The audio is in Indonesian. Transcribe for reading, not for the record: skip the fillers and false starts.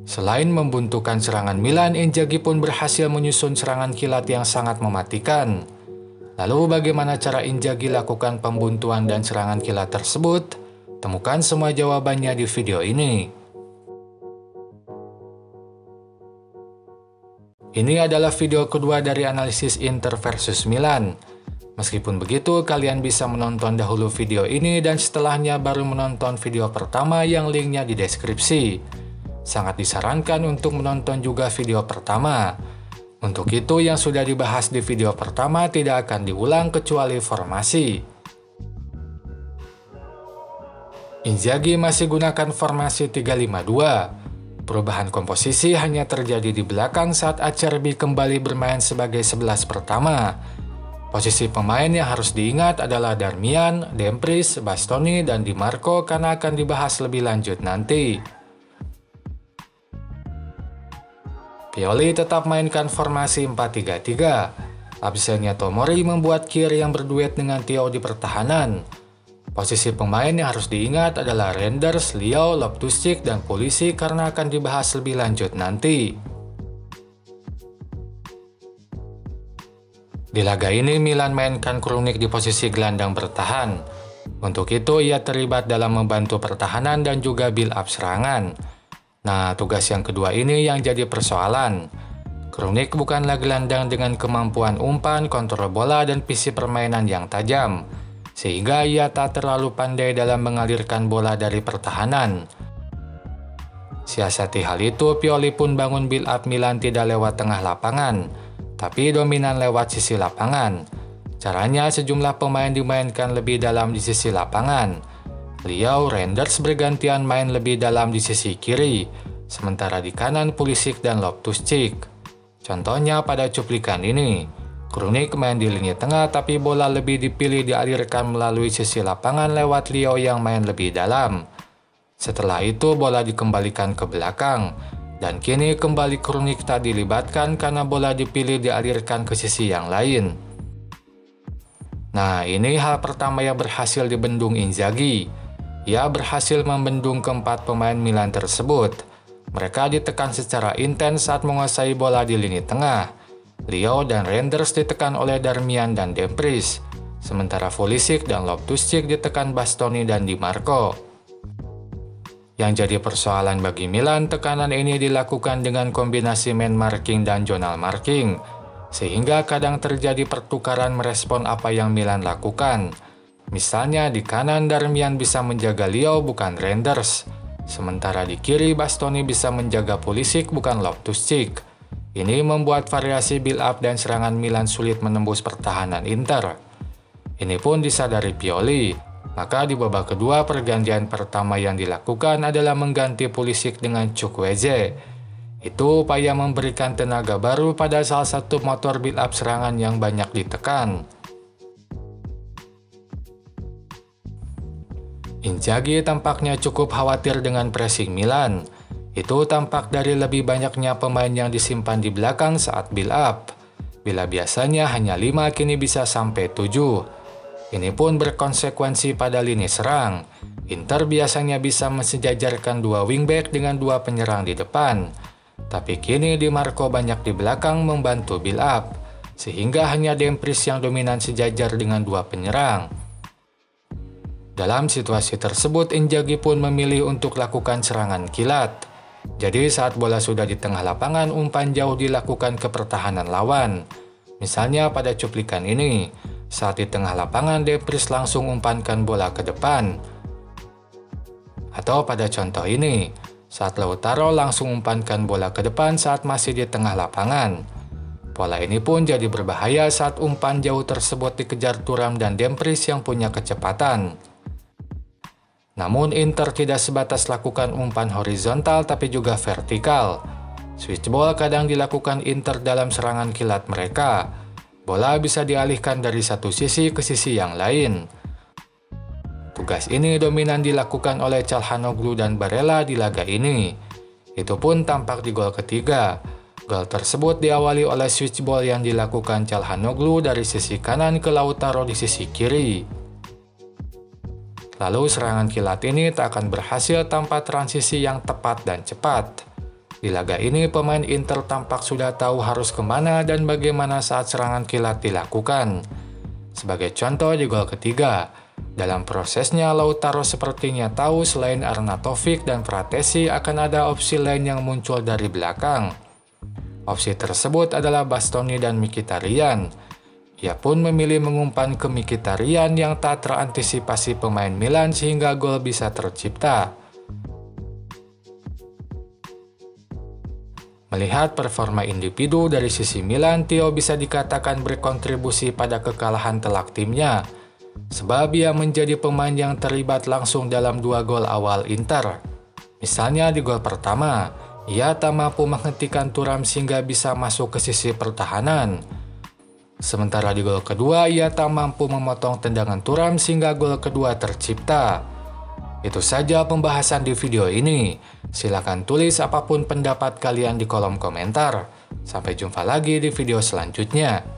Selain membuntukan serangan Milan, Inzaghi pun berhasil menyusun serangan kilat yang sangat mematikan. Lalu bagaimana cara Inzaghi lakukan pembuntuan dan serangan kilat tersebut? Temukan semua jawabannya di video ini. Ini adalah video kedua dari analisis Inter versus Milan. Meskipun begitu, kalian bisa menonton dahulu video ini dan setelahnya baru menonton video pertama yang linknya di deskripsi. Sangat disarankan untuk menonton juga video pertama. Untuk itu, yang sudah dibahas di video pertama tidak akan diulang kecuali formasi. Inzaghi masih gunakan formasi 352. Perubahan komposisi hanya terjadi di belakang saat Acerbi kembali bermain sebagai 11 pertama. Posisi pemain yang harus diingat adalah Darmian, Dumfries, Bastoni, dan Di Marco karena akan dibahas lebih lanjut nanti. Pioli tetap mainkan formasi 4-3-3. Absennya Tomori membuat Kiri yang berduet dengan Theo di pertahanan. Posisi pemain yang harus diingat adalah Reinders, Leao, Loftus-Cheek, dan Pulisic karena akan dibahas lebih lanjut nanti. Di laga ini Milan mainkan Krunic di posisi gelandang bertahan. Untuk itu ia terlibat dalam membantu pertahanan dan juga build up serangan. Nah, tugas yang kedua ini yang jadi persoalan. Krunic bukanlah gelandang dengan kemampuan umpan, kontrol bola, dan visi permainan yang tajam, sehingga ia tak terlalu pandai dalam mengalirkan bola dari pertahanan. Siasati hal itu, Pioli pun bangun build up Milan tidak lewat tengah lapangan, tapi dominan lewat sisi lapangan. Caranya sejumlah pemain dimainkan lebih dalam di sisi lapangan. Leao, Reinders bergantian main lebih dalam di sisi kiri, sementara di kanan Pulisic dan Loftus-Cheek. Contohnya pada cuplikan ini. Krunic main di lini tengah tapi bola lebih dipilih dialirkan melalui sisi lapangan lewat Leao yang main lebih dalam. Setelah itu bola dikembalikan ke belakang, dan kini kembali Krunic tak dilibatkan karena bola dipilih dialirkan ke sisi yang lain. Nah, ini hal pertama yang berhasil dibendung Inzaghi. Ia berhasil membendung keempat pemain Milan tersebut. Mereka ditekan secara intens saat menguasai bola di lini tengah. Leao dan Reinders ditekan oleh Darmian dan Dumfries, sementara Pulisic dan Loftus-Cheek ditekan Bastoni dan Di Marco. Yang jadi persoalan bagi Milan, tekanan ini dilakukan dengan kombinasi man marking dan zonal marking, sehingga kadang terjadi pertukaran merespon apa yang Milan lakukan. Misalnya di kanan Darmian bisa menjaga Leao bukan Reinders, sementara di kiri Bastoni bisa menjaga Pulisic bukan Loftus-Cheek. Ini membuat variasi build up dan serangan Milan sulit menembus pertahanan Inter. Ini pun disadari Pioli. Maka di babak kedua pergantian pertama yang dilakukan adalah mengganti Pulisic dengan Chukwueze. Itu upaya memberikan tenaga baru pada salah satu motor build up serangan yang banyak ditekan. Inzaghi tampaknya cukup khawatir dengan pressing Milan. Itu tampak dari lebih banyaknya pemain yang disimpan di belakang saat build up. Bila biasanya hanya 5, kini bisa sampai 7. Ini pun berkonsekuensi pada lini serang. Inter biasanya bisa mensejajarkan 2 wingback dengan 2 penyerang di depan. Tapi kini Di Marco banyak di belakang membantu build up, sehingga hanya Dumfries yang dominan sejajar dengan 2 penyerang. Dalam situasi tersebut, Inzaghi pun memilih untuk lakukan serangan kilat. Jadi saat bola sudah di tengah lapangan, umpan jauh dilakukan ke pertahanan lawan. Misalnya pada cuplikan ini, saat di tengah lapangan Dumfries langsung umpankan bola ke depan. Atau pada contoh ini, saat Lautaro langsung umpankan bola ke depan saat masih di tengah lapangan. Pola ini pun jadi berbahaya saat umpan jauh tersebut dikejar Thuram dan Dumfries yang punya kecepatan. Namun Inter tidak sebatas lakukan umpan horizontal tapi juga vertikal. Switch ball kadang dilakukan Inter dalam serangan kilat mereka. Bola bisa dialihkan dari satu sisi ke sisi yang lain. Tugas ini dominan dilakukan oleh Calhanoglu dan Barella di laga ini. Itu pun tampak di gol ketiga. Gol tersebut diawali oleh switch ball yang dilakukan Calhanoglu dari sisi kanan ke Lautaro di sisi kiri. Lalu serangan kilat ini tak akan berhasil tanpa transisi yang tepat dan cepat. Di laga ini, pemain Inter tampak sudah tahu harus kemana dan bagaimana saat serangan kilat dilakukan. Sebagai contoh di gol ketiga, dalam prosesnya Lautaro sepertinya tahu selain Arnautovic dan Fratesi akan ada opsi lain yang muncul dari belakang. Opsi tersebut adalah Bastoni dan Mkhitaryan. Ia pun memilih mengumpan ke Mkhitaryan yang tak terantisipasi pemain Milan sehingga gol bisa tercipta. Melihat performa individu dari sisi Milan, Theo bisa dikatakan berkontribusi pada kekalahan telak timnya, sebab ia menjadi pemain yang terlibat langsung dalam 2 gol awal Inter. Misalnya di gol pertama, ia tak mampu menghentikan Thuram sehingga bisa masuk ke sisi pertahanan. Sementara di gol kedua, ia tak mampu memotong tendangan Thuram sehingga gol kedua tercipta. Itu saja pembahasan di video ini. Silakan tulis apapun pendapat kalian di kolom komentar. Sampai jumpa lagi di video selanjutnya.